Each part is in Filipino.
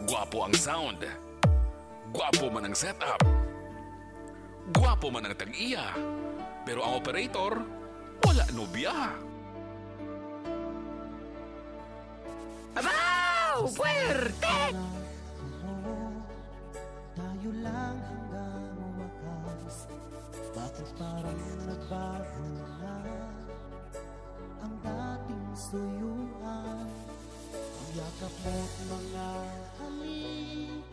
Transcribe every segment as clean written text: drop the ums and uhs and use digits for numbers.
Gwapo ang sound. Gwapo man ang setup. Gwapo man ang tag-iya. Pero ang operator, wala nobya. Abaw! Puwerte! Tayo lang hanggang wakas. Bakit parang nagbago na ang dating suyuan? Ang yakap mo't mga halik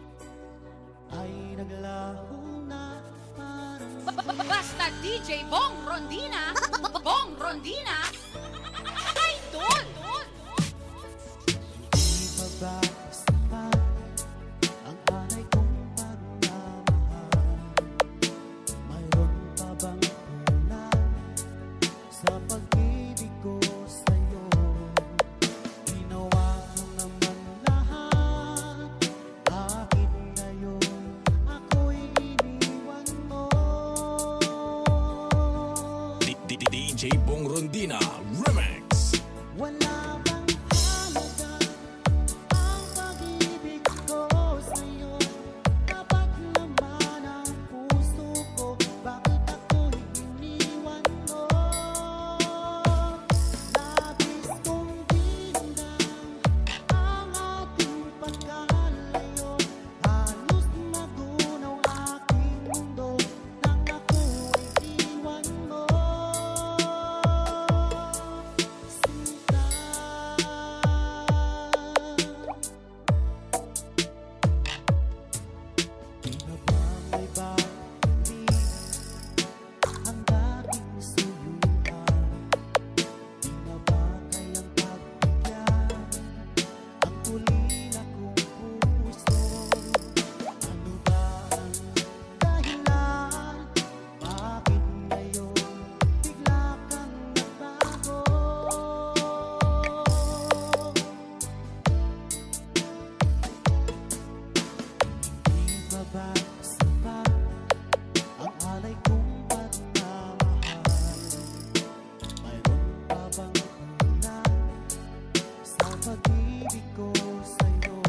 ay naglaho na parang Basta DJ Bong Rondina, Bong Rondina, idol! Di pa ba sapat ang alay kong pagmamahal? Mayroon pa bang kulang sa pag-ibig ko sa'yo? Ginawa ko naman lahat, bakit ngayon ako'y iniwan mo? DJ Bong Rondina Remix. Wala bang halaga ang pag-ibig ko sa'yo? Dapat naman ang puso ko, bakit ako'y iniwan mo? Labis kong dinang ang ating pagkalayo. Halos magunaw aking mundo nang ako'y iwan mo. Sinta, di na ba may babalik ang dating suyuan? Di na ba kayang pagbigyan ang ulila kong puso? Ano ba ang dahilan? Bakit ngayon bigla kang nagbago? Di ba ba sapat ang alay kong pagmamahal? Mayroon pa bang kulang sa pag-ibig ko sa'yo?